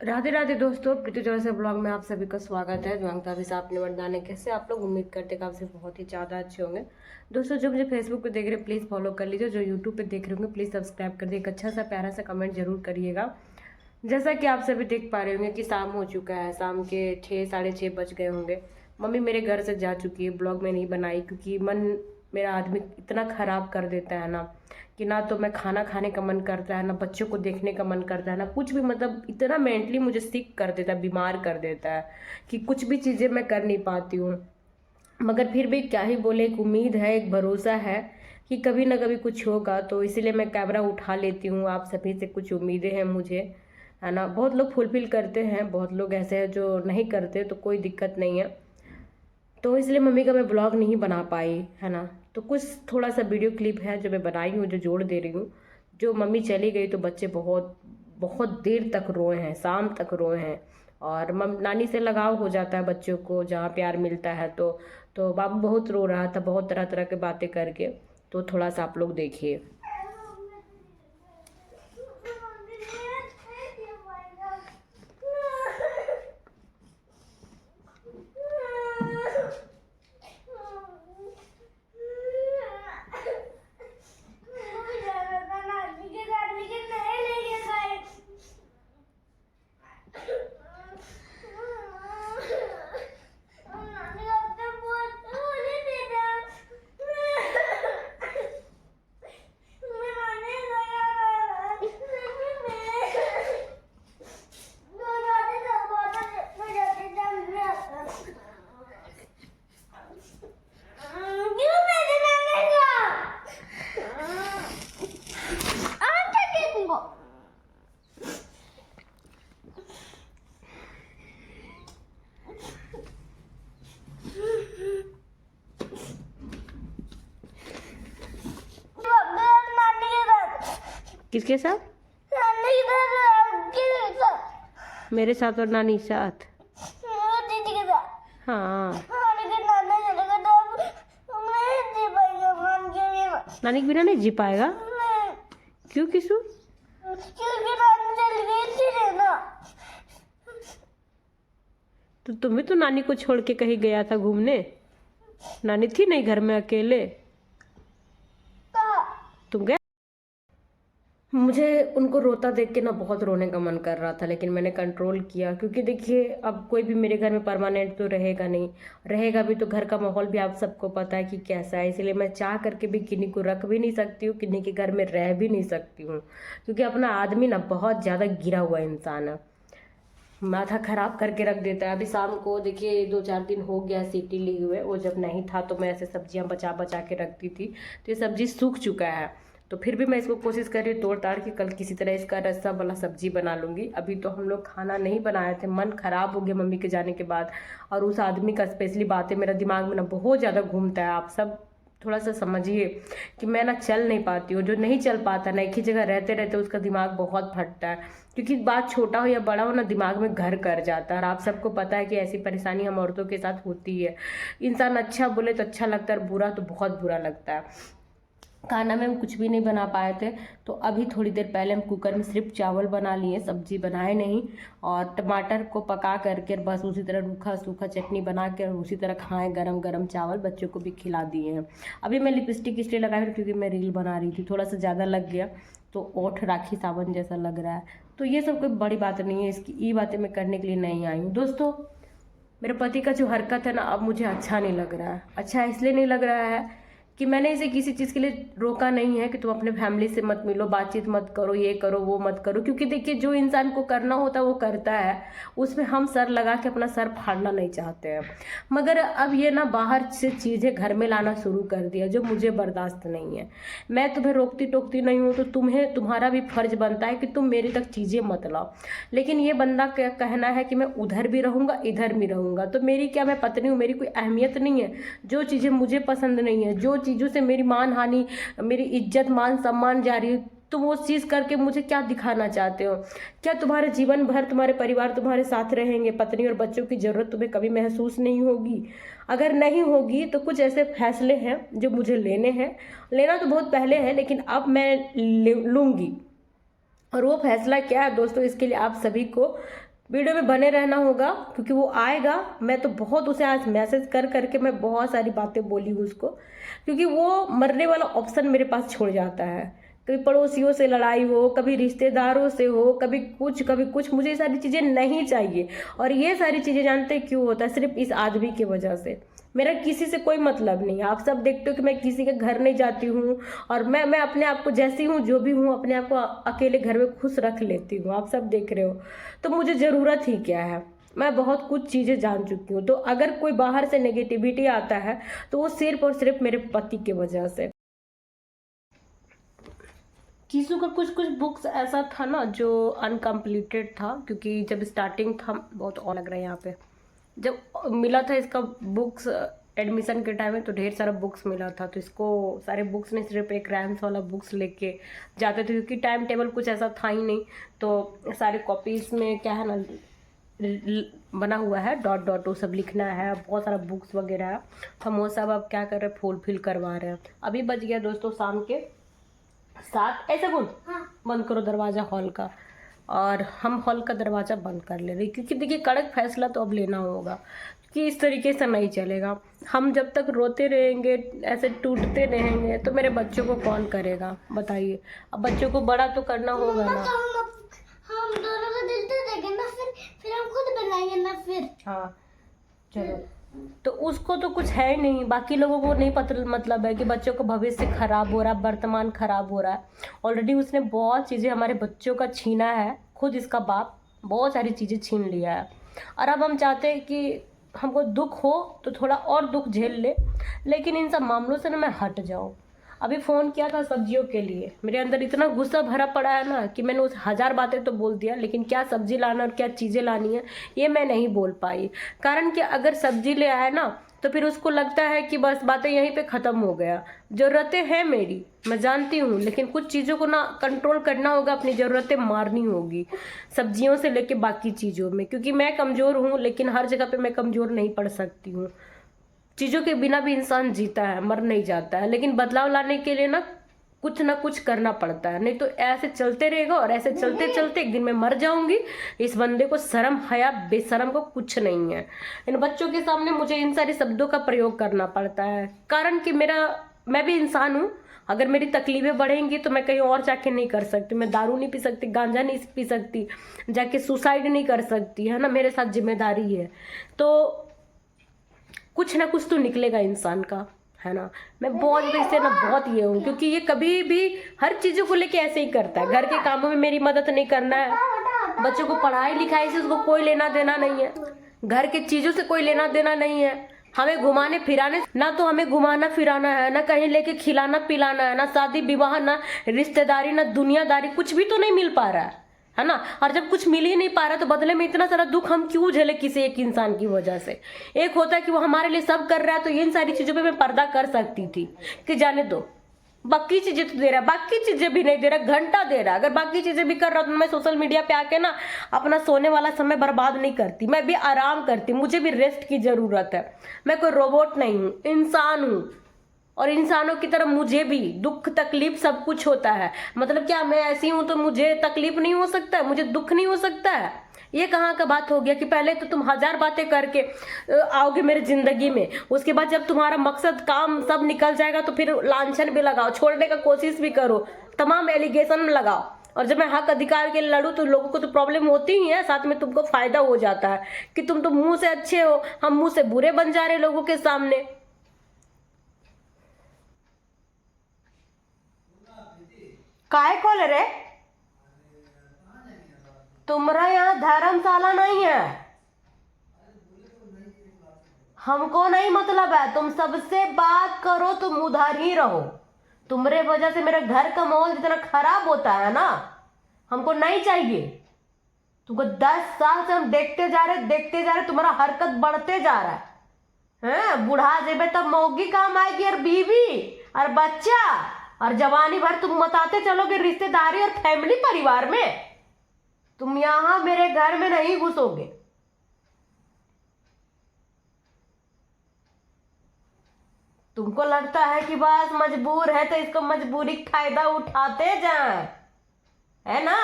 राधे राधे दोस्तों, प्रीति जोर ब्लॉग में आप सभी का स्वागत है। ज्वांगता भी आपने वरदाने कैसे आप लोग उम्मीद करते हैं कि आपसे बहुत ही ज़्यादा अच्छे होंगे। दोस्तों जो मुझे फेसबुक पे देख रहे हैं प्लीज़ फॉलो कर लीजिए, जो यूट्यूब पे देख रहे होंगे प्लीज़ सब्सक्राइब कर दिए। एक अच्छा सा प्यारा सा कमेंट जरूर करिएगा। जैसा कि आप सभी देख पा रहे होंगे कि शाम हो चुका है, शाम के 6 साढ़े 6 बज गए होंगे। मम्मी मेरे घर से जा चुकी है, ब्लॉग में नहीं बनाई क्योंकि मन मेरा आदमी इतना ख़राब कर देता है ना कि ना तो मैं खाना खाने का मन करता है, ना बच्चों को देखने का मन करता है, ना कुछ भी। मतलब इतना मेंटली मुझे सिक कर देता है, बीमार कर देता है कि कुछ भी चीज़ें मैं कर नहीं पाती हूँ। मगर फिर भी क्या ही बोले, एक उम्मीद है, एक भरोसा है कि कभी ना कभी कुछ होगा, तो इसीलिए मैं कैमरा उठा लेती हूँ। आप सभी से कुछ उम्मीदें हैं मुझे, है ना। बहुत लोग फुलफिल करते हैं, बहुत लोग ऐसे हैं जो नहीं करते, तो कोई दिक्कत नहीं है। तो इसलिए मम्मी का मैं ब्लॉग नहीं बना पाई, है ना। तो कुछ थोड़ा सा वीडियो क्लिप है जो मैं बनाई हूँ, जो जोड़ दे रही हूँ। जो मम्मी चली गई तो बच्चे बहुत बहुत देर तक रोए हैं, शाम तक रोए हैं। और नानी से लगाव हो जाता है बच्चों को, जहाँ प्यार मिलता है। तो बाबू बहुत रो रहा था, बहुत तरह तरह की बातें करके। तो थोड़ा सा आप लोग देखिए। किसके साथ? मेरे साथ और नानी साथ। दीदी के साथ। हाँ, लेकिन नाना चलेगा तो अब नहीं जी पाएगा मान के भी नानी के बिना नहीं जी पाएगा। नहीं, क्यों किसू? क्योंकि नानी चली गई थी ना। तो तुम्हें तो नानी को छोड़ के कहीं गया था घूमने, नानी थी नहीं घर में अकेले, कहा तुम गए। मुझे उनको रोता देख के ना बहुत रोने का मन कर रहा था, लेकिन मैंने कंट्रोल किया क्योंकि देखिए अब कोई भी मेरे घर में परमानेंट तो रहेगा नहीं। रहेगा भी तो घर का माहौल भी आप सबको पता है कि कैसा है। इसलिए मैं चाह करके भी किन्हीं को रख भी नहीं सकती हूँ, किन्हीं के घर में रह भी नहीं सकती हूँ, क्योंकि अपना आदमी ना बहुत ज़्यादा गिरा हुआ इंसान है, माथा खराब करके रख देता है। अभी शाम को देखिए 2 4 दिन हो गया सीटी लिए हुए, वो जब नहीं था तो मैं ऐसे सब्जियां बचा बचा के रखती थी, तो ये सब्जी सूख चुका है। तो फिर भी मैं इसको कोशिश कर रही हूँ तोड़ ताड़ के कल किसी तरह इसका रस्सा वाला सब्जी बना लूँगी। अभी तो हम लोग खाना नहीं बनाए थे, मन खराब हो गया मम्मी के जाने के बाद। और उस आदमी का स्पेशली बातें मेरा दिमाग में ना बहुत ज़्यादा घूमता है। आप सब थोड़ा सा समझिए कि मैं ना चल नहीं पाती हूँ। जो नहीं चल पाता ना, एक ही जगह रहते रहते उसका दिमाग बहुत फटता है, क्योंकि बात छोटा हो या बड़ा हो ना, दिमाग में घर कर जाता है। और आप सबको पता है कि ऐसी परेशानी हम औरतों के साथ होती है। इंसान अच्छा बोले तो अच्छा लगता है और बुरा तो बहुत बुरा लगता है। खाना में हम कुछ भी नहीं बना पाए थे, तो अभी थोड़ी देर पहले हम कुकर में सिर्फ चावल बना लिए, सब्जी बनाए नहीं। और टमाटर को पका करके बस उसी तरह रूखा सूखा चटनी बना के और उसी तरह खाएं, गरम गरम चावल बच्चों को भी खिला दिए हैं। अभी मैं लिपस्टिक इसलिए लगाई हूँ क्योंकि मैं रील बना रही थी, थोड़ा सा ज़्यादा लग गया तो ओठ राखी सावन जैसा लग रहा है। तो ये सब कोई बड़ी बात नहीं है, इसकी ये बातें मैं करने के लिए नहीं आई हूँ। दोस्तों मेरे पति का जो हरकत है ना, अब मुझे अच्छा नहीं लग रहा है। अच्छा इसलिए नहीं लग रहा है कि मैंने इसे किसी चीज़ के लिए रोका नहीं है कि तुम अपने फैमिली से मत मिलो, बातचीत मत करो, ये करो वो मत करो, क्योंकि देखिए जो इंसान को करना होता है वो करता है। उसमें हम सर लगा के अपना सर फाड़ना नहीं चाहते हैं। मगर अब ये ना बाहर से चीज़ें घर में लाना शुरू कर दिया, जो मुझे बर्दाश्त नहीं है। मैं तुम्हें रोकती टोकती नहीं हूँ, तो तुम्हें तुम्हारा भी फर्ज बनता है कि तुम मेरी तक चीज़ें मत लाओ। लेकिन ये बंदा क्या कहना है कि मैं उधर भी रहूँगा इधर भी रहूँगा, तो मेरी क्या, मैं पत्नी हूँ, मेरी कोई अहमियत नहीं है? जो चीज़ें मुझे पसंद नहीं है, जो चीज़ों से मेरी मान हानि, मेरी इज्जत मान सम्मान जा रही है, तुम वो चीज़ करके मुझे क्या दिखाना चाहते हो? क्या तुम्हारे जीवन भर तुम्हारे परिवार तुम्हारे साथ रहेंगे, पत्नी और बच्चों की ज़रूरत तुम्हें कभी महसूस नहीं होगी? अगर नहीं होगी तो कुछ ऐसे फैसले हैं जो मुझे लेने हैं। लेना तो बहुत पहले है, लेकिन अब मैं लूँगी। और वो फैसला क्या है दोस्तों, इसके लिए आप सभी को वीडियो में बने रहना होगा क्योंकि वो आएगा। मैं तो बहुत उसे आज मैसेज कर करके मैं बहुत सारी बातें बोली हूँ उसको, क्योंकि वो मरने वाला ऑप्शन मेरे पास छोड़ जाता है। कभी पड़ोसियों से लड़ाई हो, कभी रिश्तेदारों से हो, कभी कुछ, मुझे ये सारी चीज़ें नहीं चाहिए। और ये सारी चीज़ें जानते क्यों होता है? सिर्फ इस आदमी की वजह से। मेरा किसी से कोई मतलब नहीं है। आप सब देखते हो कि मैं किसी के घर नहीं जाती हूँ, और मैं अपने आप को जैसी हूँ, जो भी हूँ, अपने आप को अकेले घर में खुश रख लेती हूँ। आप सब देख रहे हो, तो मुझे ज़रूरत ही क्या है? मैं बहुत कुछ चीज़ें जान चुकी हूँ। तो अगर कोई बाहर से नेगेटिविटी आता है तो वो सिर्फ और सिर्फ मेरे पति की वजह से। कीसू का कुछ कुछ बुक्स ऐसा था ना जो अनकम्प्लीटेड था, क्योंकि जब स्टार्टिंग था, बहुत और लग रहा है यहाँ पे, जब मिला था इसका बुक्स एडमिशन के टाइम में, तो ढेर सारा बुक्स मिला था। तो इसको सारे बुक्स नहीं, सिर्फ एक रैम्स वाला बुक्स लेके जाते थे, क्योंकि टाइम टेबल कुछ ऐसा था ही नहीं। तो सारे कॉपीज में क्या है ना, बना हुआ है डॉट डॉट, वो सब लिखना है, बहुत सारा बुक्स वगैरह है। हम वो सब अब क्या कर रहे हैं, फुल फिल करवा रहे हैं। अभी बज गया दोस्तों शाम के 7। ऐसे बोल, बंद करो दरवाज़ा हॉल का। और हम हॉल का दरवाज़ा बंद कर ले रहे, क्योंकि देखिए कड़क फैसला तो अब लेना होगा कि इस तरीके से नहीं चलेगा। हम जब तक रोते रहेंगे, ऐसे टूटते रहेंगे, तो मेरे बच्चों को कौन करेगा बताइए? अब बच्चों को बड़ा तो करना होगा ना। हम दोनों का दिल तो देंगे ना, फिर हम खुद बनाएंगे ना फिर। हाँ चलो, तो उसको तो कुछ है ही नहीं, बाकी लोगों को नहीं पता मतलब है कि बच्चों का भविष्य खराब हो रहा है, वर्तमान खराब हो रहा है। ऑलरेडी उसने बहुत चीज़ें हमारे बच्चों का छीना है, खुद इसका बाप बहुत सारी चीज़ें छीन लिया है। और अब हम चाहते हैं कि हमको दुख हो तो थोड़ा और दुख झेल ले, लेकिन इन सब मामलों से ना मैं हट जाऊँ। अभी फ़ोन किया था सब्जियों के लिए, मेरे अंदर इतना गुस्सा भरा पड़ा है ना कि मैंने उस 1000 बातें तो बोल दिया, लेकिन क्या सब्जी लाना और क्या चीज़ें लानी है ये मैं नहीं बोल पाई। कारण कि अगर सब्जी ले आए ना, तो फिर उसको लगता है कि बस बातें यहीं पे ख़त्म हो गया। ज़रूरतें हैं मेरी, मैं जानती हूँ, लेकिन कुछ चीज़ों को ना कंट्रोल करना होगा, अपनी ज़रूरतें मारनी होगी, सब्जियों से लेके बाकी चीज़ों में। क्योंकि मैं कमज़ोर हूँ, लेकिन हर जगह पे मैं कमज़ोर नहीं पड़ सकती हूँ। चीज़ों के बिना भी इंसान जीता है, मर नहीं जाता है। लेकिन बदलाव लाने के लिए ना कुछ करना पड़ता है, नहीं तो ऐसे चलते रहेगा, और ऐसे चलते चलते एक दिन मैं मर जाऊंगी। इस बंदे को शर्म हया बेशरम को कुछ नहीं है। इन बच्चों के सामने मुझे इन सारे शब्दों का प्रयोग करना पड़ता है, कारण कि मैं भी इंसान हूँ। अगर मेरी तकलीफें बढ़ेंगी तो मैं कहीं और जाके नहीं कर सकती। मैं दारू नहीं पी सकती, गांजा नहीं पी सकती, जाके सुसाइड नहीं कर सकती, है ना। मेरे साथ जिम्मेदारी है, तो कुछ ना कुछ तो निकलेगा इंसान का, है ना। मैं बहुत इससे ना बहुत ये हूँ, क्योंकि ये कभी भी हर चीज़ों को लेके ऐसे ही करता है। घर के कामों में मेरी मदद नहीं करना है, बच्चों को पढ़ाई लिखाई से उसको कोई लेना देना नहीं है, घर के चीज़ों से कोई लेना देना नहीं है। हमें घुमाने फिराने ना, तो हमें घुमाना फिराना है ना, कहीं लेके खिलाना पिलाना है ना, शादी विवाह ना, रिश्तेदारी ना, दुनियादारी, कुछ भी तो नहीं मिल पा रहा है ना। और जब कुछ मिल ही नहीं पा रहा तो बदले में इतना सारा दुख हम क्यों झेले किसी एक इंसान की वजह से? एक होता है कि वो हमारे लिए सब कर रहा है, तो इन सारी चीजों पे मैं पर्दा कर सकती थी कि जाने दो, बाकी चीजें तो दे रहा है, बाकी चीजें भी नहीं दे रहा, घंटा दे रहा है। अगर बाकी चीजें भी कर रहा तो मैं सोशल मीडिया पे आके ना अपना सोने वाला समय बर्बाद नहीं करती, मैं भी आराम करती। मुझे भी रेस्ट की जरूरत है। मैं कोई रोबोट नहीं हूँ, इंसान हूँ, और इंसानों की तरह मुझे भी दुख तकलीफ सब कुछ होता है। मतलब क्या मैं ऐसी हूं तो मुझे तकलीफ नहीं हो सकता है, मुझे दुख नहीं हो सकता है? ये कहाँ का बात हो गया कि पहले तो तुम 1000 बातें करके आओगे मेरे जिंदगी में, उसके बाद जब तुम्हारा मकसद काम सब निकल जाएगा तो फिर लांछन भी लगाओ, छोड़ने का कोशिश भी करो, तमाम एलिगेशन में लगाओ। और जब मैं हक अधिकार के लिए लड़ूं तो लोगों को तो प्रॉब्लम होती ही है, साथ में तुमको फायदा हो जाता है कि तुम तो मुंह से अच्छे हो, हम मुंह से बुरे बन जा रहे लोगों के सामने। काय खोल रे? तुम्हारा यहाँ धर्मशाला नहीं है, हमको नहीं मतलब है। तुम सबसे बात करो, तुम उधर ही रहो। तुम्हारे वजह से मेरे घर का माहौल जितना खराब होता है ना, हमको नहीं चाहिए। तुमको 10 साल से हम देखते जा रहे, तुम्हारा हरकत बढ़ते जा रहा है। बुढ़ा जेबे तब मौगी काम आएगी, और बीवी और बच्चा, और जवानी भर तुम बताते चलोगे रिश्तेदारी और फैमिली परिवार में। तुम यहां मेरे घर में नहीं घुसोगे। तुमको लगता है कि बस मजबूर है तो इसको मजबूरी का फायदा उठाते जाए, है ना।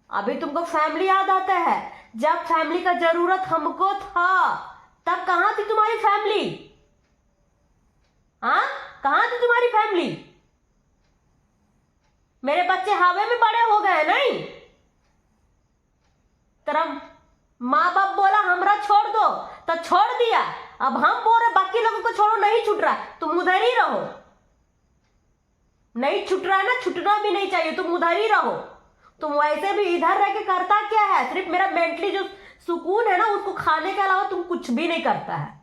अभी तुमको फैमिली याद आता है, जब फैमिली का जरूरत हमको था तब कहां थी तुम्हारी फैमिली? हाँ, कहां थी तुम्हारी फैमिली? मेरे बच्चे हवा में बड़े हो गए नहीं? तेरा माँ बाप बोला हमरा छोड़ दो तो छोड़ दिया, अब हम बोल रहे बाकी लोगों को छोड़ो, नहीं छूट रहा, तुम उधर ही रहो। नहीं छूट रहा है ना, छूटना भी नहीं चाहिए, तुम उधर ही रहो। तुम वैसे भी इधर रह के करता क्या है? सिर्फ मेरा मेंटली जो सुकून है ना उसको खाने के अलावा तुम कुछ भी नहीं करता है।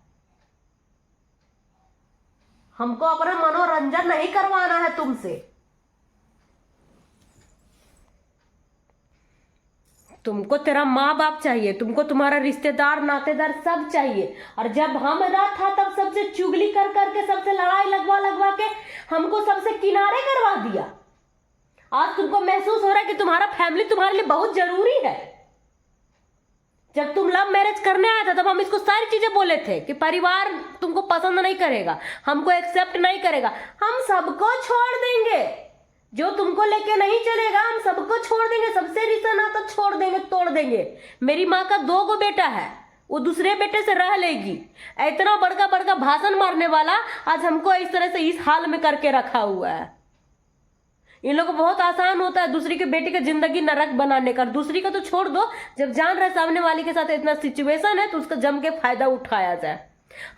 हमको अपना मनोरंजन नहीं करवाना है तुमसे। तुमको तेरा माँ बाप चाहिए, तुमको तुम्हारा रिश्तेदार नातेदार सब चाहिए। और जब हमारा था तब सबसे चुगली कर करके, सबसे लड़ाई लगवा लगवा के हमको सबसे किनारे करवा दिया। आज तुमको महसूस हो रहा है कि तुम्हारा फैमिली तुम्हारे लिए बहुत जरूरी है। जब तुम लव मैरिज करने आया था तब हम इसको सारी चीजें बोले थे कि परिवार तुमको पसंद नहीं करेगा, हमको एक्सेप्ट नहीं करेगा। हम सबको छोड़ देंगे, जो तुमको लेके नहीं चलेगा हम सबको छोड़ देंगे, सबसे रिश्ता नाता छोड़ देंगे, तोड़ देंगे। मेरी माँ का 2 गो बेटा है, वो दूसरे बेटे से रह लेगी। इतना बड़का बड़का भाषण मारने वाला आज हमको इस तरह से इस हाल में करके रखा हुआ है। इन लोगों को बहुत आसान होता है दूसरी के बेटे का जिंदगी नरक बनाने का। दूसरी का तो छोड़ दो, जब जान रहे सामने वाले के साथ इतना सिचुएशन है तो उसका जम के फायदा उठाया जाए।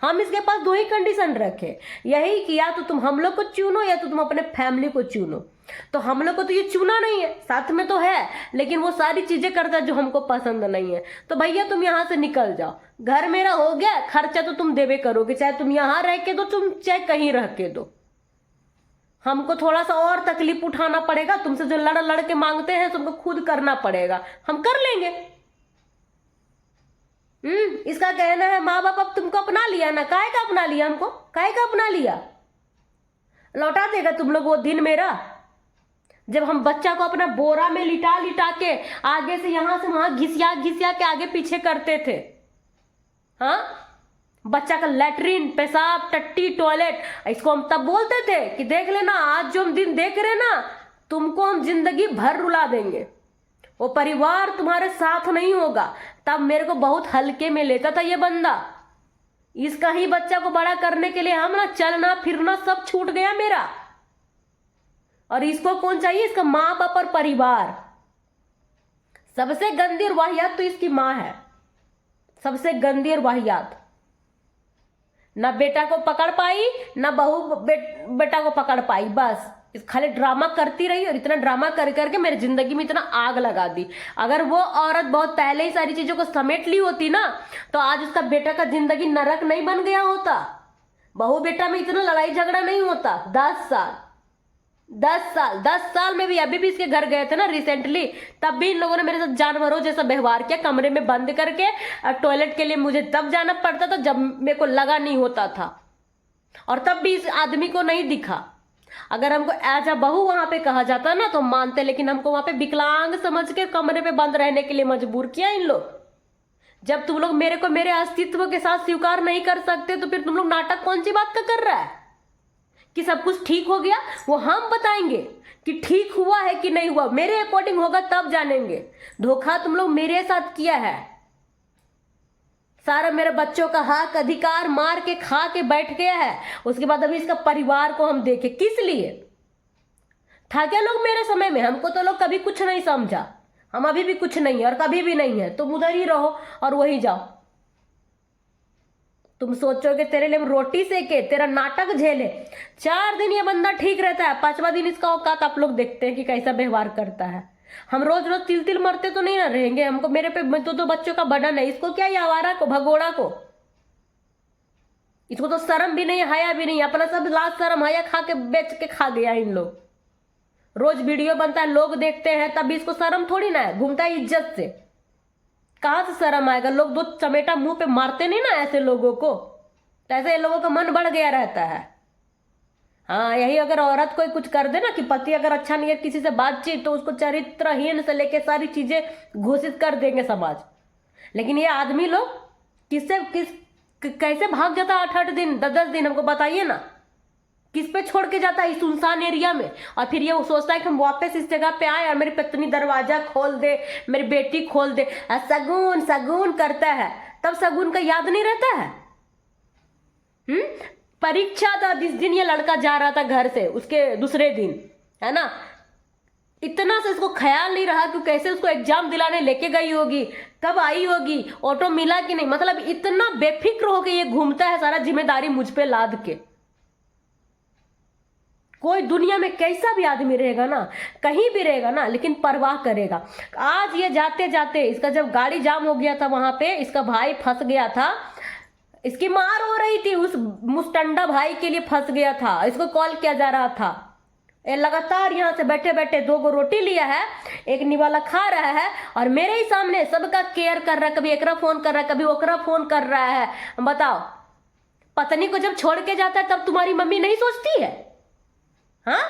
हम इसके पास 2 ही कंडीशन रखे, यही कि या तो तुम हम लोग को चुनो या तो तुम अपने फैमिली को चुनो। तो हम लोग को तो ये चुना नहीं है, साथ में तो है लेकिन वो सारी चीजें करता है जो हमको पसंद नहीं है। तो भैया तुम यहाँ से निकल जाओ, घर मेरा हो गया, खर्चा तो तुम देवे करोगे, चाहे तुम यहाँ रह के दो, तुम चाहे कहीं रह के दो। हमको थोड़ा सा और तकलीफ उठाना पड़ेगा, तुमसे जो लड़ लड़ के मांगते हैं तुमको खुद करना पड़ेगा, हम कर लेंगे। इसका कहना है माँ बाप अब तुमको अपना लिया ना, काहे का अपना लिया, हमको काहे का अपना लिया? लौटा देगा तुम लोग वो दिन मेरा, जब हम बच्चा को अपना बोरा में लिटा लिटा के आगे से यहां से वहां घिसिया घिसिया के आगे पीछे करते थे। हाँ, बच्चा का लैट्रिन, पेशाब, टट्टी, टॉयलेट, इसको हम तब बोलते थे कि देख लेना आज जो हम दिन देख रहे ना तुमको हम जिंदगी भर रुला देंगे। वो परिवार तुम्हारे साथ नहीं होगा। तब मेरे को बहुत हल्के में लेता था ये बंदा। इसका ही बच्चा को बड़ा करने के लिए हम ना चलना फिरना सब छूट गया मेरा। और इसको कौन चाहिए? इसका माँ बाप और परिवार। सबसे गंदी और वाहियात तो इसकी माँ है, सबसे गंदी और वाहियात। ना बेटा को पकड़ पाई, ना बहू बेटा को पकड़ पाई, बस इस खाली ड्रामा करती रही। और इतना ड्रामा कर करके मेरी जिंदगी में इतना आग लगा दी। अगर वो औरत बहुत पहले ही सारी चीजों को समेट ली होती ना तो आज उसका बेटा का जिंदगी नरक नहीं बन गया होता, बहू बेटा में इतना लड़ाई झगड़ा नहीं होता। 10 साल में भी अभी भी इसके घर गए थे ना रिसेंटली, तब भी इन लोगों ने मेरे साथ जानवरों जैसा व्यवहार किया, कमरे में बंद करके। और टॉयलेट के लिए मुझे तब जाना पड़ता था जब मेरे को लगा नहीं होता था, और तब भी इस आदमी को नहीं दिखा। अगर हमको एज अ बहू वहां पे कहा जाता ना तो मानते, लेकिन हमको वहां पे विकलांग समझ के कमरे पे बंद रहने के लिए मजबूर किया इन लोग। जब तुम लोग मेरे को मेरे अस्तित्व के साथ स्वीकार नहीं कर सकते तो फिर तुम लोग नाटक कौन सी बात का कर रहा है कि सब कुछ ठीक हो गया? वो हम बताएंगे कि ठीक हुआ है कि नहीं हुआ, मेरे अकॉर्डिंग होगा तब जानेंगे। धोखा तुम लोग मेरे साथ किया है, सारा मेरे बच्चों का हक अधिकार मार के खा के बैठ गया है। उसके बाद अभी इसका परिवार को हम देखे, किस लिए था क्या लोग मेरे समय में? हमको तो लोग कभी कुछ नहीं समझा, हम अभी भी कुछ नहीं है और कभी भी नहीं है। तुम उधर ही रहो और वही जाओ। तुम सोचोगे तेरे लिए हम रोटी सेके, तेरा नाटक झेले। 4 दिन ये बंदा ठीक रहता है, 5वां दिन इसका औकात आप लोग देखते हैं कि कैसा व्यवहार करता है। हम रोज रोज तिल तिल मरते तो नहीं ना रहेंगे, हमको मेरे पे तो बच्चों का बर्डन है। इसको क्या, ये आवारा को, भगोड़ा को, इसको तो शर्म भी नहीं, हया भी नहीं, अपना सब लाज शर्म हया खा के बेच के खा गया इन लोग। रोज वीडियो बनता है, लोग देखते हैं, तब भी इसको शर्म थोड़ी ना है, घूमता है इज्जत से। कहां से शर्म आएगा? लोग 2 चमेटा मुंह पे मारते नहीं ना ऐसे लोगों को, तो ऐसे लोगों का मन बढ़ गया रहता है। हाँ, यही अगर औरत कोई कुछ कर दे ना कि पति अगर अच्छा नहीं है किसी से बातचीत, तो उसको चरित्रहीन से लेके सारी चीजें घोषित कर देंगे समाज। लेकिन ये आदमी लोग कैसे भाग जाता 8-8 दिन 10-10 दिन, हमको बताइए ना। किस पे छोड़ के जाता है इस सुनसान एरिया में, और फिर ये वो सोचता है कि हम वापस इस जगह पे आए और मेरी पत्नी दरवाजा खोल दे, मेरी बेटी खोल दे, सगुन सगुन करता है, तब सगुन का याद नहीं रहता है। परीक्षा था जिस दिन ये लड़का जा रहा था घर से, उसके दूसरे दिन, है ना, इतना से इसको ख्याल नहीं रहा कि कैसे उसको एग्जाम दिलाने लेके गई होगी, कब आई होगी, ऑटो मिला कि नहीं, मतलब इतना बेफिक्र होके ये घूमता है, सारा जिम्मेदारी मुझ पे लाद के। कोई दुनिया में कैसा भी आदमी रहेगा ना, कहीं भी रहेगा ना, लेकिन परवाह करेगा। आज ये जाते जाते इसका जब गाड़ी जाम हो गया था वहां पे, इसका भाई फंस गया था, इसकी मार हो रही थी, उस मुस्टंडा भाई के लिए फंस गया था, इसको कॉल किया जा रहा था, ये लगातार यहाँ से बैठे बैठे 2 गो रोटी लिया है, एक निवाला खा रहा है और मेरे ही सामने सबका केयर कर रहा है, कभी एकरा फोन कर रहा है, कभी ओकरा फोन कर रहा है। बताओ, पत्नी को जब छोड़ के जाता है तब तुम्हारी मम्मी नहीं सोचती है? हाँ,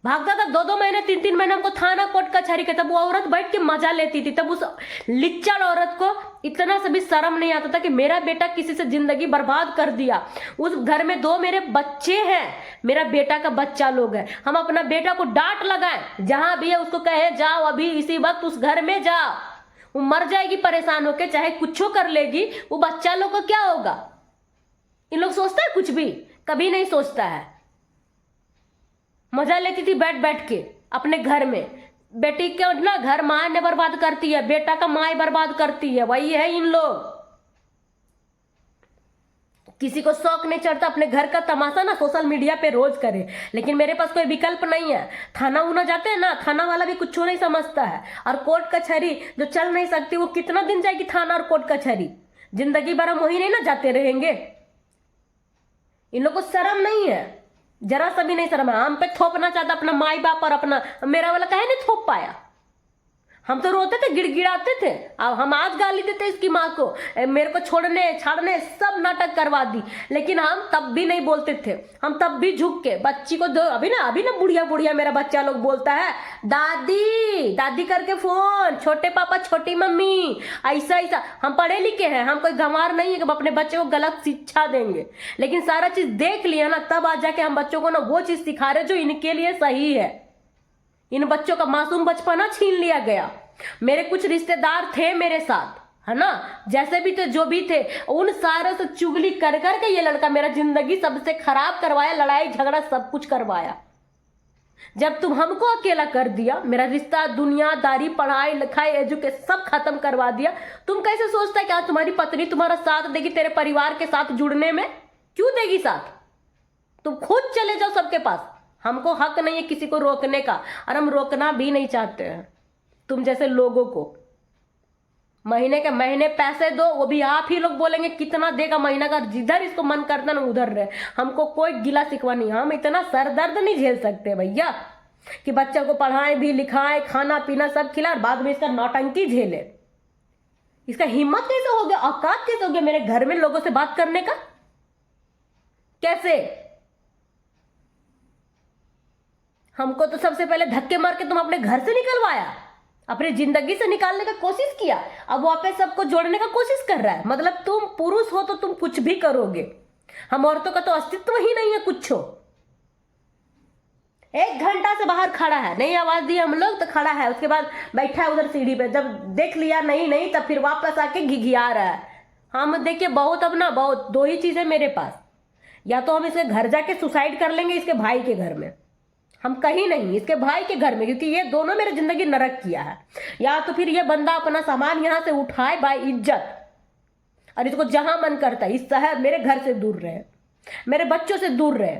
भागता था 2-2 महीने 3-3 महीने हमको थाना कोर्ट कचहरी के, तब वो औरत बैठ के मजा लेती थी, तब उस लिच्चड़ औरत को इतना से भी शर्म नहीं आता था कि मेरा बेटा किसी से जिंदगी बर्बाद कर दिया। उस घर में 2 मेरे बच्चे हैं, मेरा बेटा का बच्चा लोग है, हम अपना बेटा को डांट लगाए, जहां भी है उसको कहे जाओ अभी इसी वक्त उस घर में जाओ, वो मर जाएगी परेशान होके, चाहे कुछ कर लेगी, वो बच्चा लोग को क्या होगा? इन लोग सोचता है कुछ भी? कभी नहीं सोचता है। मजा लेती थी बैठ बैठ के अपने घर में, बेटी के ना घर माँ ने बर्बाद करती है, बेटा का माँ बर्बाद करती है, वही है इन लोग। किसी को शौक नहीं चढ़ता अपने घर का तमाशा ना सोशल मीडिया पे रोज करे, लेकिन मेरे पास कोई विकल्प नहीं है। थाना उना जाते हैं ना, थाना वाला भी कुछ नहीं समझता है, और कोर्ट कचहरी जो चल नहीं सकती वो कितना दिन जाएगी थाना और कोर्ट कचहरी? जिंदगी भर हम वही नहीं ना जाते रहेंगे। इन लोग को शर्म नहीं है, जरा सा भी नहीं शर्म है। हम पे थोपना चाहता अपना माई बाप, और अपना मेरा वाला कहे नहीं थोप पाया। हम तो रोते थे, गिड़गिड़ाते थे, अब हम आज गाली देते इसकी माँ को, मेरे को छोड़ने छाड़ने सब नाटक करवा दी, लेकिन हम तब भी नहीं बोलते थे, हम तब भी झुक के बच्ची को दो। अभी ना बुढ़िया बुढ़िया मेरा बच्चा लोग बोलता है दादी दादी करके फोन, छोटे पापा छोटी मम्मी, ऐसा ऐसा। हम पढ़े लिखे हैं, हम कोई गंवार नहीं है कि अपने बच्चे को गलत शिक्षा देंगे, लेकिन सारा चीज देख लिया ना, तब आज जाके हम बच्चों को ना वो चीज सिखा रहे जो इनके लिए सही है। इन बच्चों का मासूम बचपना छीन लिया गया। मेरे कुछ रिश्तेदार थे मेरे साथ, है ना, जैसे भी थे जो भी थे, उन सारे से चुगली कर करके ये लड़का मेरा जिंदगी सबसे खराब करवाया, लड़ाई झगड़ा सब कुछ करवाया। जब तुम हमको अकेला कर दिया, मेरा रिश्ता दुनियादारी पढ़ाई लिखाई एजुकेशन सब खत्म करवा दिया, तुम कैसे सोचता है कि आज तुम्हारी पत्नी तुम्हारा साथ देगी तेरे परिवार के साथ जुड़ने में? क्यों देगी साथ? तुम खुद चले जाओ सबके पास, हमको हक नहीं है किसी को रोकने का, और हम रोकना भी नहीं चाहते हैं तुम जैसे लोगों को। महीने के महीने पैसे दो, वो भी आप ही लोग बोलेंगे कितना देगा महीना का, जिधर इसको मन करता ना उधर रहे। हमको कोई गिला शिकवा नहीं, हम इतना सर दर्द नहीं झेल सकते भैया कि बच्चा को पढ़ाएं भी लिखाएं, खाना पीना सब खिला, बाद में इसका नौटंकी झेले। इसका हिम्मत कैसे हो गया, औकात कैसे हो गया मेरे घर में लोगों से बात करने का? कैसे? हमको तो सबसे पहले धक्के मार के तुम अपने घर से निकलवाया, अपनी जिंदगी से निकालने का कोशिश किया, अब वापस सबको जोड़ने का कोशिश कर रहा है। मतलब तुम पुरुष हो तो तुम कुछ भी करोगे, हम औरतों का तो अस्तित्व ही नहीं है कुछ हो। 1 घंटा से बाहर खड़ा है, नहीं आवाज दी हम लोग तो खड़ा है, उसके बाद बैठा है उधर सीढ़ी पे, जब देख लिया नहीं तब फिर वापस आके घिघिया रहा है। हम देखिए बहुत, अपना बहुत 2 ही चीजें मेरे पास, या तो हम इसके घर जाके सुसाइड कर लेंगे, इसके भाई के घर में, हम कहीं नहीं इसके भाई के घर में, क्योंकि ये दोनों मेरे जिंदगी नरक किया है। या तो फिर ये बंदा अपना सामान यहां से उठाए बाय इज्जत, और इसको जहां मन करता है इस शहर मेरे घर से दूर रहे, मेरे बच्चों से दूर रहे।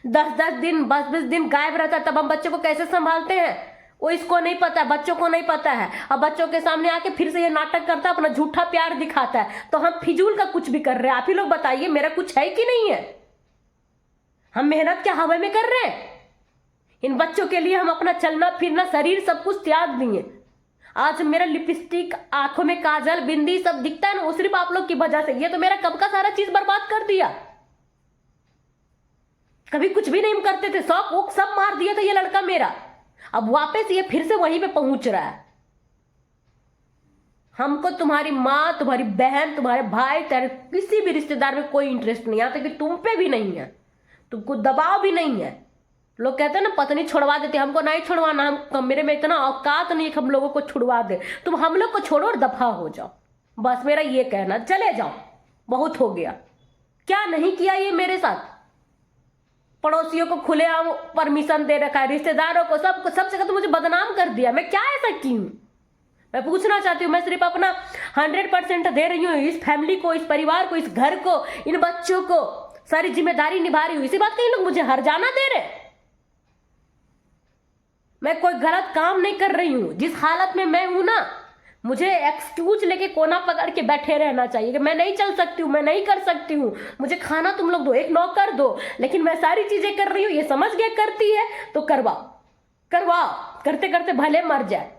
10-10 दिन 20-20 दिन गायब रहता है, तब हम बच्चों को कैसे संभालते हैं वो इसको नहीं पता है, बच्चों को नहीं पता है। अब बच्चों के सामने आके फिर से ये नाटक करता है, अपना झूठा प्यार दिखाता है, तो हम फिजूल का कुछ भी कर रहे हैं। आप ही लोग बताइए, मेरा कुछ है कि नहीं है? हम मेहनत क्या हवा में कर रहे हैं? इन बच्चों के लिए हम अपना चलना फिरना शरीर सब कुछ त्याग दिए। आज मेरा लिपस्टिक, आंखों में काजल, बिंदी सब दिखता है ना, वो सिर्फ आप लोग की वजह से। ये तो मेरा कब का सारा चीज बर्बाद कर दिया। कभी कुछ भी नहीं करते थे, शौक वोक सब मार दिया था ये लड़का मेरा। अब वापस ये फिर से वहीं पे पहुंच रहा है। हमको तुम्हारी माँ, तुम्हारी बहन, तुम्हारे भाई, तेरे किसी भी रिश्तेदार में कोई इंटरेस्ट नहीं, यहाँ तक कि तुम पे भी नहीं है। तुमको दबाव भी नहीं है। लोग कहते हैं ना पत्नी छुड़वा देते, हमको नहीं छुड़वाना, हम मेरे में इतना औकात नहीं है कि हम लोगों को छुड़वा दे। तुम हम लोग को छोड़ो और दफा हो जाओ, बस मेरा ये कहना, चले जाओ, बहुत हो गया। क्या नहीं किया ये मेरे साथ, पड़ोसियों को खुलेआम परमिशन दे रखा है, रिश्तेदारों को, सबको, सब जगह तो मुझे बदनाम कर दिया। मैं क्या ऐसा की हूं? मैं पूछना चाहती हूँ, मैं सिर्फ अपना 100% दे रही हूँ इस फैमिली को, इस परिवार को, इस घर को, इन बच्चों को, सारी जिम्मेदारी निभा रही हूँ। इसी बात के लोग मुझे हर जाना दे रहे। मैं कोई गलत काम नहीं कर रही हूँ। जिस हालत में मैं हूं ना, मुझे एक्सक्यूज लेके कोना पकड़ के बैठे रहना चाहिए कि मैं नहीं चल सकती हूँ, मैं नहीं कर सकती हूँ, मुझे खाना तुम लोग दो, एक नौकर दो। लेकिन मैं सारी चीजें कर रही हूँ, ये समझ के करती है तो करवाओ, करवाओ, करते करते भले मर जाए।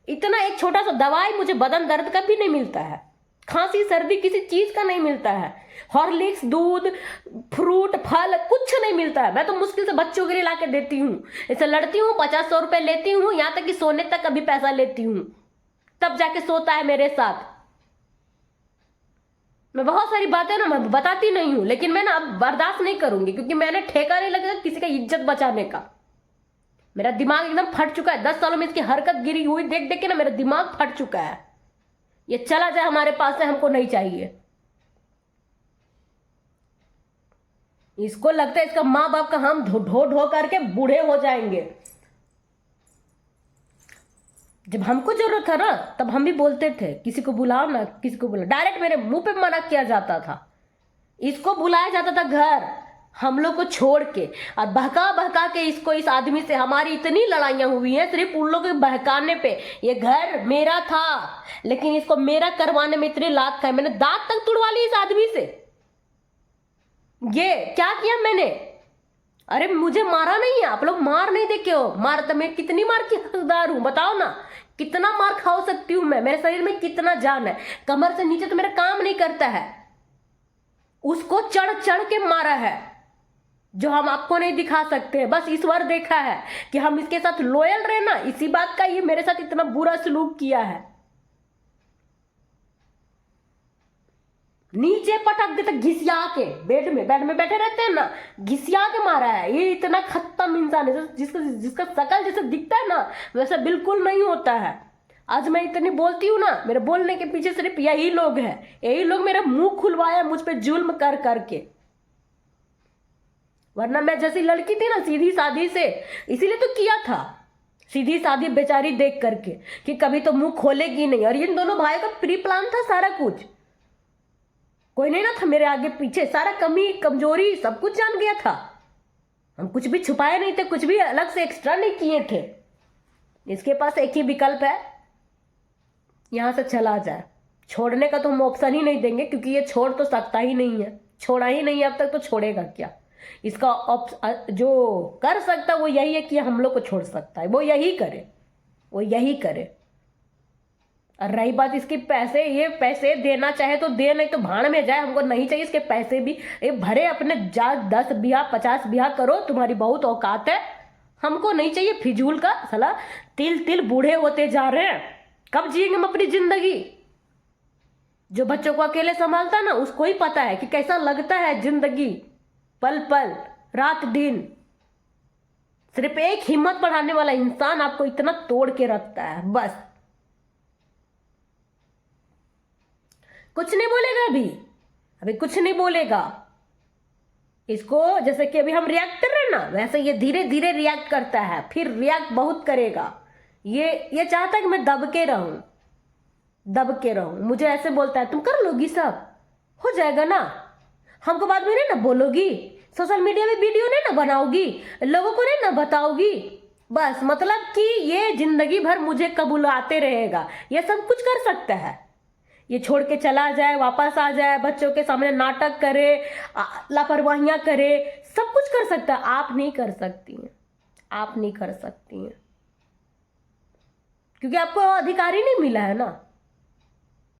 इतना एक छोटा सा दवाई मुझे बदन दर्द का भी नहीं मिलता है, खांसी सर्दी किसी चीज का नहीं मिलता है, हॉर्लिक्स, दूध, फ्रूट, फल कुछ नहीं मिलता है। मैं तो मुश्किल से बच्चों के लिए ला के देती हूँ, ऐसे लड़ती हूँ, 50-100 रुपए लेती हूँ, यहाँ तक कि सोने तक का भी पैसा लेती हूँ, तब जाके सोता है मेरे साथ। मैं बहुत सारी बातें ना मैं बताती नहीं हूं, लेकिन मैं ना अब बर्दाश्त नहीं करूंगी, क्योंकि मैंने ठेका नहीं लगा किसी का इज्जत बचाने का। मेरा दिमाग एकदम फट चुका है, 10 सालों में इसकी हरकत गिरी हुई देख देख के ना मेरा दिमाग फट चुका है। ये चला जाए हमारे पास से, हमको नहीं चाहिए। इसको लगता है इसका माँ बाप का हम ढो ढो करके बूढ़े हो जाएंगे। जब हमको जरूरत था ना, तब हम भी बोलते थे किसी को बुलाओ ना, किसी को बुलाओ, डायरेक्ट मेरे मुंह पे मना किया जाता था। इसको बुलाया जाता था घर, हम लोग को छोड़ के, और बहका बहका के इसको, इस आदमी से हमारी इतनी लड़ाइयां हुई हैं सिर्फ उन लोगों के बहकाने पे। ये घर मेरा था, लेकिन इसको मेरा करवाने में इतनी लात खाई, मैंने दांत तक तुड़वा ली इस आदमी से। ये क्या किया मैंने? अरे मुझे मारा नहीं है, आप लोग मार नहीं देखे हो। मार तो मैं कितनी मार की हकदार हूं, बताओ ना, कितना मार खा सकती हूं मैं? मेरे शरीर में कितना जान है, कमर से नीचे तो मेरा काम नहीं करता है। उसको चढ़ चढ़ के मारा है, जो हम आपको नहीं दिखा सकते, बस ईश्वर देखा है कि हम इसके साथ लॉयल रहे ना, इसी बात का ये मेरे साथ इतना बुरा सलूक किया है। नीचे पटक देते घिसिया के, बेड में बैठे रहते हैं ना, घिसिया के मारा है। ये इतना खत्म इंसान है, जिसका शकल जैसे दिखता है ना वैसा बिल्कुल नहीं होता है। आज मैं इतनी बोलती हूँ ना, मेरे बोलने के पीछे सिर्फ यही लोग हैं, यही लोग मेरा मुंह खुलवाया मुझ पे जुल्म कर करके। वरना मैं जैसी लड़की थी ना, सीधी सादी से, इसीलिए तो किया था, सीधी सादी बेचारी देख करके कि कभी तो मुंह खोलेगी नहीं। और इन दोनों भाइयों का प्री प्लान था सारा कुछ, कोई नहीं ना था मेरे आगे पीछे, सारा कमी कमजोरी सब कुछ जान गया था। हम कुछ भी छुपाए नहीं थे, कुछ भी अलग से एक्स्ट्रा नहीं किए थे। इसके पास एक ही विकल्प है, यहां से चला जाए। छोड़ने का तो हम ऑप्शन ही नहीं देंगे, क्योंकि ये छोड़ तो सकता ही नहीं है, छोड़ा ही नहीं है अब तक, तो छोड़ेगा क्या? इसका जो कर सकता वो यही है कि हम लोग को छोड़ सकता है, वो यही करे, वो यही करे। और रही बात इसकी पैसे, ये पैसे देना चाहे तो दे, नहीं तो भाड़ में जाए, हमको नहीं चाहिए इसके पैसे भी। ये भरे अपने जा 10 बिया 50 बिया करो, तुम्हारी बहुत औकात है, हमको नहीं चाहिए फिजूल का। साला तिल तिल बूढ़े होते जा रहे हैं, कब जिएंगे हम अपनी जिंदगी? जो बच्चों को अकेले संभालता ना, उसको ही पता है कि कैसा लगता है जिंदगी, पल पल रात दिन। सिर्फ एक हिम्मत बढ़ाने वाला इंसान आपको इतना तोड़ के रखता है, बस। कुछ नहीं बोलेगा अभी कुछ नहीं बोलेगा। इसको जैसे कि अभी हम रिएक्ट कर रहे हैं ना, वैसे ये धीरे धीरे रिएक्ट करता है, फिर रिएक्ट बहुत करेगा। ये चाहता है कि मैं दब के रहूं। मुझे ऐसे बोलता है, तुम कर लोगी, सब हो जाएगा ना, हमको बाद में नहीं ना बोलोगी, सोशल मीडिया में वीडियो नहीं ना बनाओगी, लोगों को नहीं ना बताओगी, बस मतलब कि ये जिंदगी भर मुझे कबूलाते रहेगा। ये सब कुछ कर सकता है, ये छोड़ के चला जाए, वापस आ जाए, बच्चों के सामने नाटक करे, लापरवाहियां करे, सब कुछ कर सकता है। आप नहीं कर सकती हैं, आप नहीं कर सकती हैं, क्योंकि आपको अधिकार ही नहीं मिला है ना।